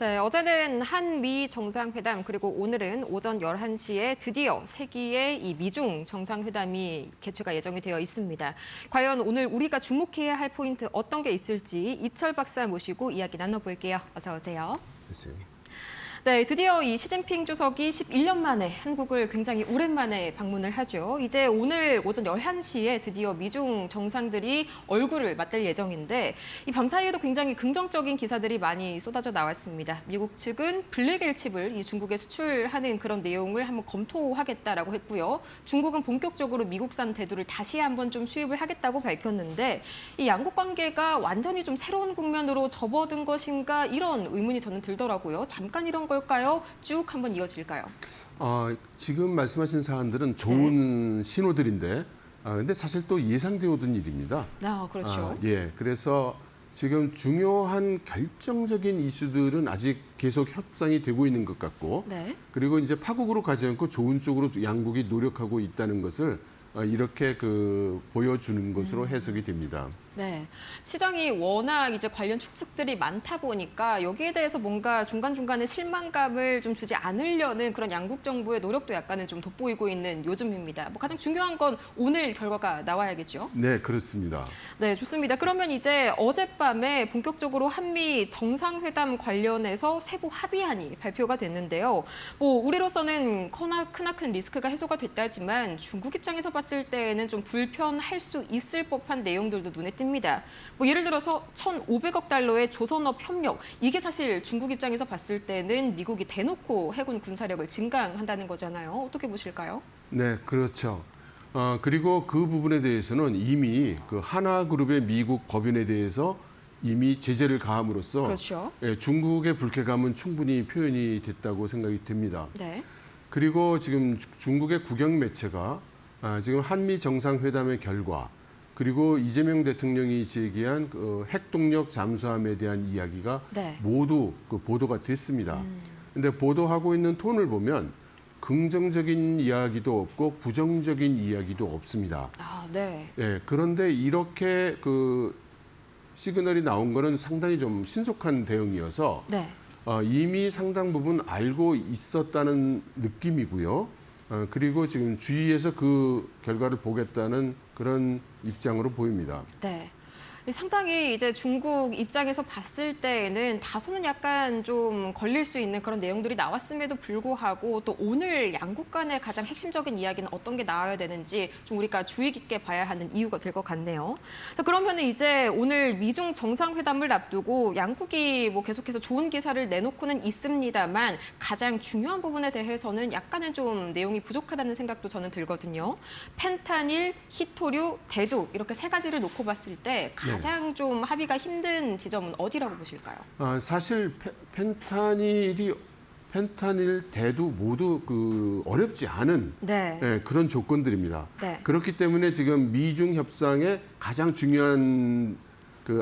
네, 어제는 한미 정상회담 그리고 오늘은 오전 11시에 드디어 세기의 이 미중 정상회담이 개최가 예정이 되어 있습니다. 과연 오늘 우리가 주목해야 할 포인트 어떤 게 있을지 이철 박사 모시고 이야기 나눠볼게요. 어서 오세요. 네, 드디어 이 시진핑 주석이 11년 만에 한국을 굉장히 오랜만에 방문을 하죠. 이제 오늘 오전 11시에 드디어 미중 정상들이 얼굴을 맞댈 예정인데 이 밤사이에도 굉장히 긍정적인 기사들이 많이 쏟아져 나왔습니다. 미국 측은 블랙엘 칩을 이 중국에 수출하는 그런 내용을 한번 검토하겠다라고 했고요. 중국은 본격적으로 미국산 대두를 다시 한번 좀 수입을 하겠다고 밝혔는데 이 양국 관계가 완전히 좀 새로운 국면으로 접어든 것인가 이런 의문이 저는 들더라고요. 잠깐 이런 걸까요? 쭉 한번 이어질까요? 지금 말씀하신 사안들은 좋은 신호들인데, 근데 사실 또 예상되어던 일입니다. 그렇죠. 예, 그래서 지금 중요한 결정적인 이슈들은 아직 계속 협상이 되고 있는 것 같고, 네. 그리고 이제 파국으로 가지 않고 좋은 쪽으로 양국이 노력하고 있다는 것을 이렇게 보여주는 것으로 해석이 됩니다. 네, 시장이 워낙 이제 관련 추측들이 많다 보니까 여기에 대해서 뭔가 중간중간에 실망감을 좀 주지 않으려는 그런 양국 정부의 노력도 약간은 좀 돋보이고 있는 요즘입니다. 뭐 가장 중요한 건 오늘 결과가 나와야겠죠? 네, 그렇습니다. 네, 좋습니다. 그러면 이제 어젯밤에 본격적으로 한미 정상회담 관련해서 세부 합의안이 발표가 됐는데요. 뭐 우리로서는 크나큰 리스크가 해소가 됐다지만 중국 입장에서 봤을 때에는 좀 불편할 수 있을 법한 내용들도 눈에 띕니다. 뭐 예를 들어서 1,500억 달러의 조선업 협력, 이게 사실 중국 입장에서 봤을 때는 미국이 대놓고 해군 군사력을 증강한다는 거잖아요. 어떻게 보실까요? 네, 그렇죠. 그리고 그 부분에 대해서는 이미 그 하나그룹의 미국 법인에 대해서 이미 제재를 가함으로써 그렇죠. 중국의 불쾌감은 충분히 표현이 됐다고 생각이 됩니다. 네. 그리고 지금 중국의 국영 매체가 지금 한미 정상회담의 결과 그리고 이재명 대통령이 제기한 핵동력 잠수함에 대한 이야기가 네. 모두 보도가 됐습니다. 근데 보도하고 있는 톤을 보면 긍정적인 이야기도 없고 부정적인 이야기도 없습니다. 네. 예, 그런데 이렇게 시그널이 나온 거는 상당히 좀 신속한 대응이어서 네. 이미 상당 부분 알고 있었다는 느낌이고요. 그리고 지금 주위에서 그 결과를 보겠다는 그런 입장으로 보입니다. 네. 상당히 이제 중국 입장에서 봤을 때에는 다소는 약간 좀 걸릴 수 있는 그런 내용들이 나왔음에도 불구하고 또 오늘 양국 간의 가장 핵심적인 이야기는 어떤 게 나와야 되는지 좀 우리가 주의 깊게 봐야 하는 이유가 될 것 같네요. 그러면 이제 오늘 미중 정상회담을 앞두고 양국이 뭐 계속해서 좋은 기사를 내놓고는 있습니다만 가장 중요한 부분에 대해서는 약간은 좀 내용이 부족하다는 생각도 저는 들거든요. 펜타닐, 히토류, 대두 이렇게 세 가지를 놓고 봤을 때 가장 좀 합의가 힘든 지점은 어디라고 보실까요? 사실 펜타닐, 대두 모두 어렵지 않은 그런 조건들입니다. 네. 그렇기 때문에 지금 미중 협상의 가장 중요한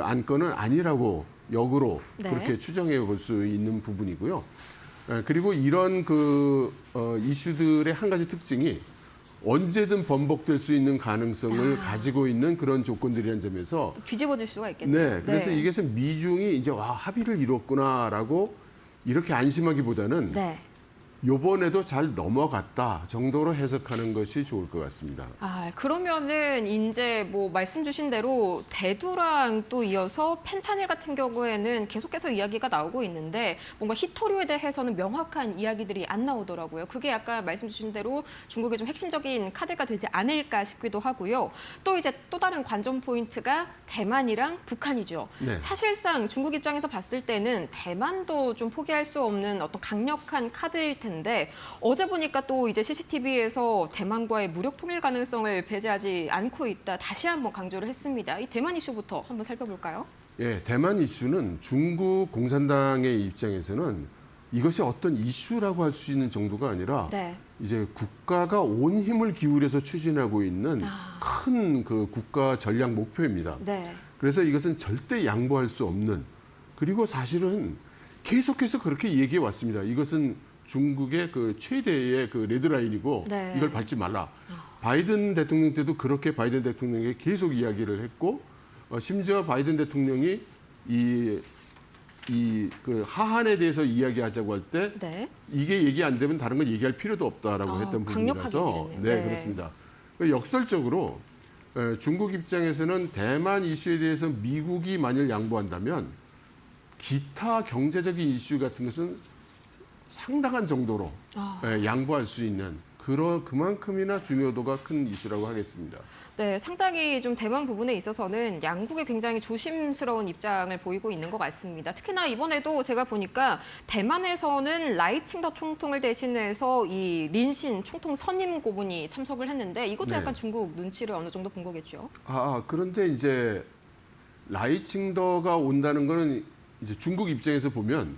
안건은 아니라고 역으로 그렇게 추정해 볼 수 있는 부분이고요. 그리고 이런 이슈들의 한 가지 특징이 언제든 번복될 수 있는 가능성을 가지고 있는 그런 조건들이라는 점에서 뒤집어질 수가 있겠네요. 네, 그래서 이것은 미중이 이제 합의를 이뤘구나라고 이렇게 안심하기보다는 요번에도 잘 넘어갔다 정도로 해석하는 것이 좋을 것 같습니다. 그러면은 이제 뭐 말씀 주신 대로 대두랑 또 이어서 펜타닐 같은 경우에는 계속해서 이야기가 나오고 있는데 뭔가 히토류에 대해서는 명확한 이야기들이 안 나오더라고요. 그게 약간 말씀 주신 대로 중국의 좀 핵심적인 카드가 되지 않을까 싶기도 하고요. 또 이제 또 다른 관전 포인트가 대만이랑 북한이죠. 네. 사실상 중국 입장에서 봤을 때는 대만도 좀 포기할 수 없는 어떤 강력한 카드일 텐데 어제 보니까 또 이제 CCTV에서 대만과의 무력 통일 가능성을 배제하지 않고 있다. 다시 한번 강조를 했습니다. 이 대만 이슈부터 한번 살펴볼까요? 예, 대만 이슈는 중국 공산당의 입장에서는 이것이 어떤 이슈라고 할 수 있는 정도가 아니라 이제 국가가 온 힘을 기울여서 추진하고 있는 큰 국가 전략 목표입니다. 그래서 이것은 절대 양보할 수 없는 그리고 사실은 계속해서 그렇게 얘기해 왔습니다. 이것은 중국의 최대의 레드라인이고 이걸 밟지 말라. 바이든 대통령 때도 그렇게 바이든 대통령에게 계속 이야기를 했고 심지어 바이든 대통령이 이 그 하한에 대해서 이야기하자고 할 때 네. 이게 얘기 안 되면 다른 걸 얘기할 필요도 없다라고 했던 부분이라서 네, 그렇습니다. 역설적으로 중국 입장에서는 대만 이슈에 대해서 미국이 만일 양보한다면 기타 경제적인 이슈 같은 것은 상당한 정도로 양보할 수 있는 그만큼이나 중요도가 큰 이슈라고 하겠습니다. 네, 상당히 좀 대만 부분에 있어서는 양국이 굉장히 조심스러운 입장을 보이고 있는 것 같습니다. 특히나 이번에도 제가 보니까 대만에서는 라이칭더 총통을 대신해서 이 린신 총통 선임 고문이 참석을 했는데 이것도 약간 중국 눈치를 어느 정도 본 거겠죠. 그런데 이제 라이칭더가 온다는 거는 이제 중국 입장에서 보면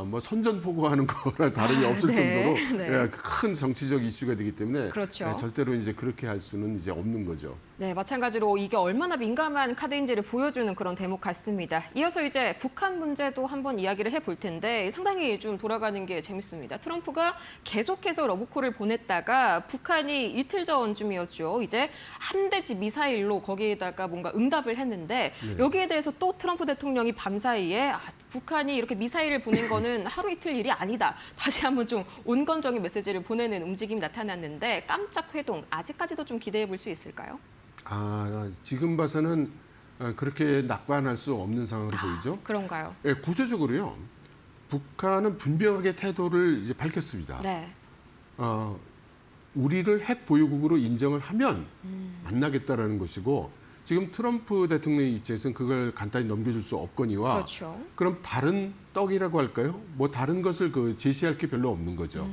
뭐 선전포고하는 거랑 다름이 없을 정도로 큰 정치적 이슈가 되기 때문에 그렇죠. 절대로 이제 그렇게 할 수는 이제 없는 거죠. 네, 마찬가지로 이게 얼마나 민감한 카드인지를 보여주는 그런 대목 같습니다. 이어서 이제 북한 문제도 한번 이야기를 해볼 텐데 상당히 좀 돌아가는 게 재밌습니다. 트럼프가 계속해서 러브콜을 보냈다가 북한이 이틀 전쯤이었죠. 이제 함대지 미사일로 거기에다가 뭔가 응답을 했는데 여기에 대해서 또 트럼프 대통령이 밤사이에 북한이 이렇게 미사일을 보낸 거는 하루 이틀 일이 아니다. 다시 한번 좀 온건적인 메시지를 보내는 움직임이 나타났는데 깜짝 회동 아직까지도 좀 기대해 볼 수 있을까요? 지금 봐서는 그렇게 낙관할 수 없는 상황으로 보이죠. 그런가요? 예, 구조적으로요. 북한은 분명하게 태도를 이제 밝혔습니다. 네. 우리를 핵 보유국으로 인정을 하면 만나겠다라는 것이고 지금 트럼프 대통령의 입장에서는 그걸 간단히 넘겨줄 수 없거니와 그렇죠. 그럼 다른 떡이라고 할까요? 뭐 다른 것을 제시할 게 별로 없는 거죠.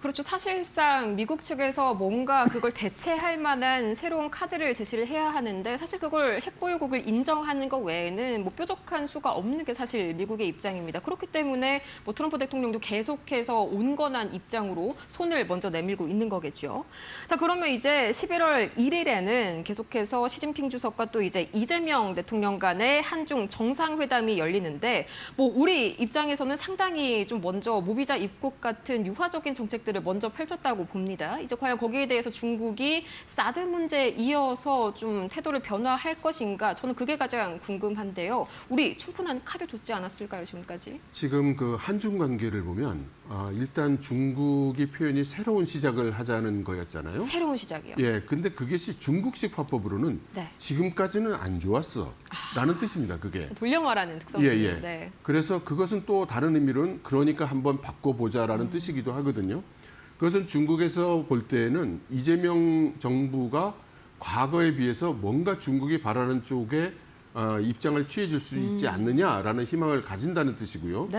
그렇죠. 사실상 미국 측에서 뭔가 그걸 대체할 만한 새로운 카드를 제시를 해야 하는데 사실 그걸 핵보유국을 인정하는 것 외에는 뭐 뾰족한 수가 없는 게 사실 미국의 입장입니다. 그렇기 때문에 뭐 트럼프 대통령도 계속해서 온건한 입장으로 손을 먼저 내밀고 있는 거겠죠. 자, 그러면 이제 11월 1일에는 계속해서 시진핑 주석과 또 이제 이재명 대통령 간의 한중 정상회담이 열리는데 뭐 우리 입장에서는 상당히 좀 먼저 무비자 입국 같은 유화적인 정책들을 먼저 펼쳤다고 봅니다. 이제 과연 거기에 대해서 중국이 사드 문제에 이어서 좀 태도를 변화할 것인가? 저는 그게 가장 궁금한데요. 우리 충분한 카드 줬지 않았을까요, 지금까지? 지금 그 한중 관계를 보면 일단 중국이 표현이 새로운 시작을 하자는 거였잖아요. 새로운 시작이요. 예, 근데 그것이 중국식 화법으로는 지금까지는 안 좋았어. 라는 뜻입니다, 그게. 돌려말하는 특성이 있는데. 그래서 그것은 또 다른 의미로는 그러니까 한번 바꿔보자라는 뜻이기도 하거든요. 그것은 중국에서 볼 때는 이재명 정부가 과거에 비해서 뭔가 중국이 바라는 쪽에 입장을 취해줄 수 있지 않느냐라는 희망을 가진다는 뜻이고요.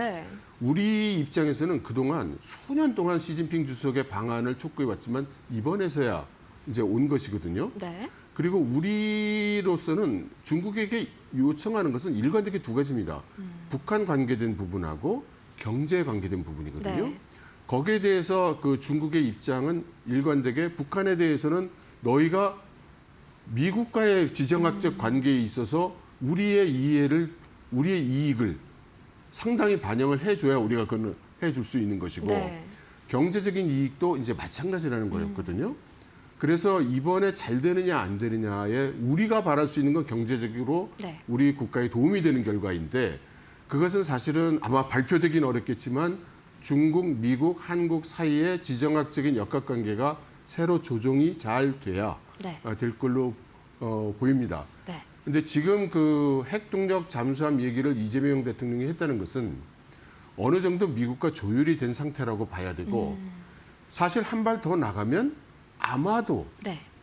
우리 입장에서는 그동안 수년 동안 시진핑 주석의 방안을 촉구해왔지만 이번에서야 이제 온 것이거든요. 그리고 우리로서는 중국에게 요청하는 것은 일관되게 두 가지입니다. 북한 관계된 부분하고 경제 관계된 부분이거든요. 거기에 대해서 그 중국의 입장은 일관되게 북한에 대해서는 너희가 미국과의 지정학적 관계에 있어서 우리의 이익을 상당히 반영을 해줘야 우리가 그건 해줄 수 있는 것이고 경제적인 이익도 이제 마찬가지라는 거였거든요. 그래서 이번에 잘 되느냐 안 되느냐에 우리가 바랄 수 있는 건 경제적으로 우리 국가에 도움이 되는 결과인데 그것은 사실은 아마 발표되긴 어렵겠지만 중국, 미국, 한국 사이의 지정학적인 역학관계가 새로 조정이 잘 돼야 될 걸로 보입니다. 그런데 지금 그 핵동력 잠수함 얘기를 이재명 대통령이 했다는 것은 어느 정도 미국과 조율이 된 상태라고 봐야 되고 사실 한 발 더 나가면 아마도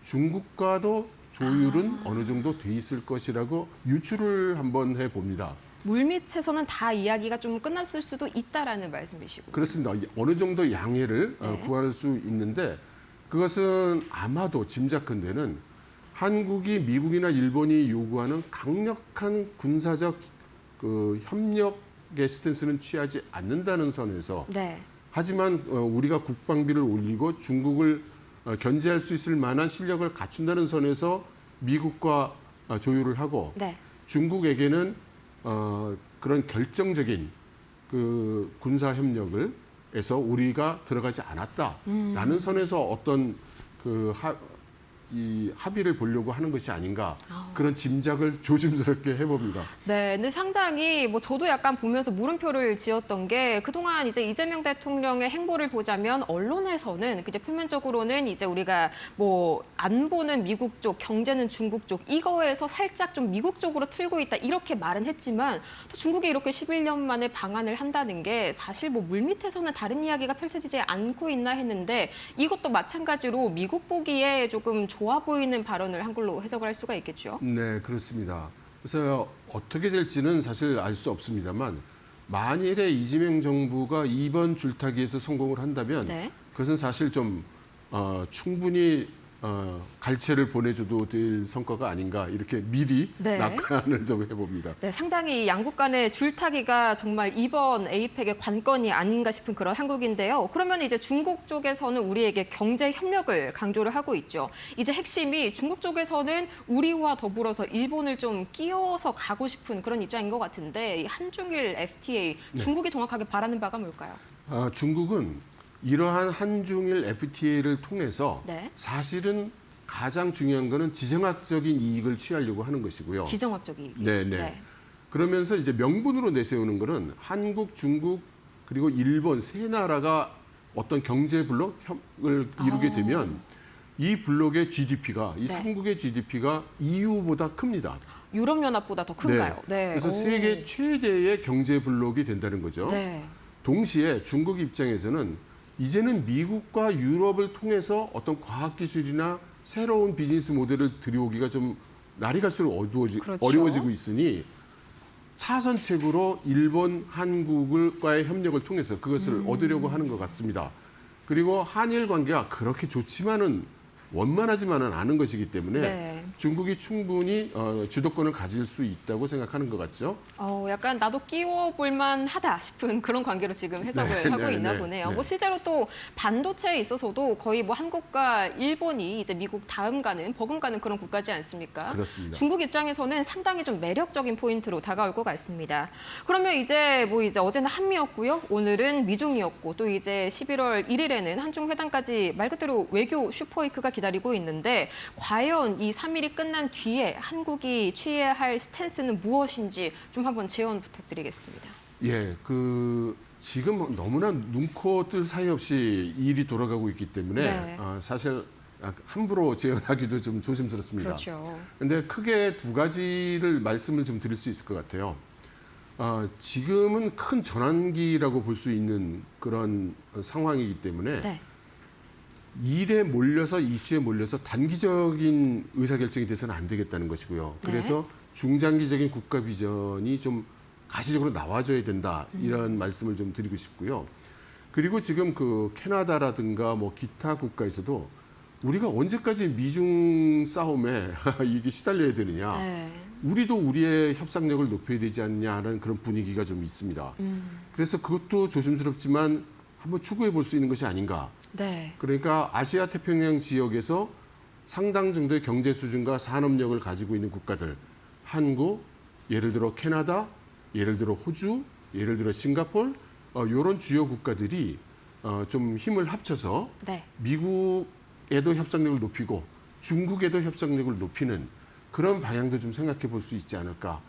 중국과도 조율은 어느 정도 돼 있을 것이라고 유추를 한번 해봅니다. 물밑에서는 다 이야기가 좀 끝났을 수도 있다라는 말씀이시고. 그렇습니다. 어느 정도 양해를 구할 수 있는데 그것은 아마도 짐작컨대는 한국이 미국이나 일본이 요구하는 강력한 군사적 그 협력의 스탠스는 취하지 않는다는 선에서 하지만 우리가 국방비를 올리고 중국을 견제할 수 있을 만한 실력을 갖춘다는 선에서 미국과 조율을 하고 중국에게는 그런 결정적인 그 군사 협력을 해서 우리가 들어가지 않았다라는 선에서 어떤 그 이 합의를 보려고 하는 것이 아닌가 그런 짐작을 조심스럽게 해봅니다. 네, 근데 상당히 뭐 저도 약간 보면서 물음표를 지었던 게 그동안 이제 이재명 대통령의 행보를 보자면 언론에서는 이제 표면적으로는 이제 우리가 뭐 안보는 미국 쪽, 경제는 중국 쪽 이거에서 살짝 좀 미국 쪽으로 틀고 있다 이렇게 말은 했지만 또 중국이 이렇게 11년 만에 방한을 한다는 게 사실 뭐 물밑에서는 다른 이야기가 펼쳐지지 않고 있나 했는데 이것도 마찬가지로 미국 보기에 조금 좋아 보이는 발언을 한 걸로 해석을 할 수가 있겠죠. 네, 그렇습니다. 그래서 어떻게 될지는 사실 알 수 없습니다만 만일에 이재명 정부가 이번 줄타기에서 성공을 한다면 네. 그것은 사실 좀 충분히 갈채를 보내줘도 될 성과가 아닌가 이렇게 미리 네. 낙관을 좀 해봅니다. 네, 상당히 양국 간의 줄타기가 정말 이번 에이펙의 관건이 아닌가 싶은 그런 한국인데요. 그러면 이제 중국 쪽에서는 우리에게 경제 협력을 강조를 하고 있죠. 이제 핵심이 중국 쪽에서는 우리와 더불어서 일본을 좀 끼워서 가고 싶은 그런 입장인 것 같은데 이 한중일 FTA 중국이 정확하게 바라는 바가 뭘까요? 중국은 이러한 한중일 FTA를 통해서 네. 사실은 가장 중요한 거는 지정학적인 이익을 취하려고 하는 것이고요. 지정학적 이익. 네. 그러면서 이제 명분으로 내세우는 거는 한국, 중국 그리고 일본 세 나라가 어떤 경제 블록을 이루게 되면 이 블록의 GDP가 이 삼국의 GDP가 EU보다 큽니다. 유럽연합보다 더 큰가요? 네. 그래서 세계 최대의 경제 블록이 된다는 거죠. 네. 동시에 중국 입장에서는 이제는 미국과 유럽을 통해서 어떤 과학기술이나 새로운 비즈니스 모델을 들여오기가 좀 날이 갈수록 그렇죠. 어려워지고 있으니 차선책으로 일본, 한국과의 협력을 통해서 그것을 얻으려고 하는 것 같습니다. 그리고 한일 관계가 그렇게 좋지만은 원만하지만은 않은 것이기 때문에 네. 중국이 충분히 주도권을 가질 수 있다고 생각하는 것 같죠. 약간 나도 끼워볼 만하다 싶은 그런 관계로 지금 해석을 하고 있나 보네요. 뭐 실제로 또 반도체에 있어서도 거의 뭐 한국과 일본이 이제 미국 다음 가는 버금가는 그런 국가지 않습니까? 그렇습니다. 중국 입장에서는 상당히 좀 매력적인 포인트로 다가올 것 같습니다. 그러면 이제 어제는 한미였고요. 오늘은 미중이었고 또 이제 11월 1일에는 한중 회담까지 말 그대로 외교 슈퍼위크가 기다리고 있는데 과연 이 3일이 끝난 뒤에 한국이 취해야 할 스탠스는 무엇인지 좀 한번 재원 부탁드리겠습니다. 예, 지금 너무나 눈코 뜰 사이 없이 일이 돌아가고 있기 때문에 네. 사실 함부로 재현하기도 좀 조심스럽습니다. 그렇죠. 근데 크게 두 가지를 말씀을 좀 드릴 수 있을 것 같아요. 지금은 큰 전환기라고 볼 수 있는 그런 상황이기 때문에 네. 일에 몰려서 이슈에 몰려서 단기적인 의사결정이 돼서는 안 되겠다는 것이고요. 그래서 중장기적인 국가 비전이 좀 가시적으로 나와줘야 된다 이런 말씀을 좀 드리고 싶고요. 그리고 지금 캐나다라든가 뭐 기타 국가에서도 우리가 언제까지 미중 싸움에 이게 시달려야 되느냐. 네. 우리도 우리의 협상력을 높여야 되지 않냐는 그런 분위기가 좀 있습니다. 그래서 그것도 조심스럽지만 한번 추구해 볼 수 있는 것이 아닌가. 네. 그러니까 아시아 태평양 지역에서 상당 정도의 경제 수준과 산업력을 가지고 있는 국가들, 한국, 예를 들어 캐나다, 예를 들어 호주, 예를 들어 싱가포르 이런 주요 국가들이 좀 힘을 합쳐서 네. 미국에도 협상력을 높이고 중국에도 협상력을 높이는 그런 방향도 좀 생각해 볼 수 있지 않을까.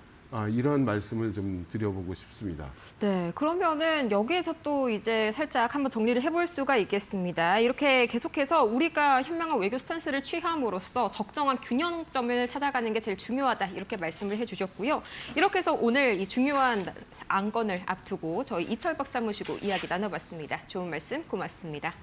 이런 말씀을 좀 드려보고 싶습니다. 네, 그러면은 여기에서 또 이제 살짝 한번 정리를 해볼 수가 있겠습니다. 이렇게 계속해서 우리가 현명한 외교 스탠스를 취함으로써 적정한 균형점을 찾아가는 게 제일 중요하다 이렇게 말씀을 해주셨고요. 이렇게 해서 오늘 이 중요한 안건을 앞두고 저희 이철 박사 모시고 이야기 나눠봤습니다. 좋은 말씀 고맙습니다.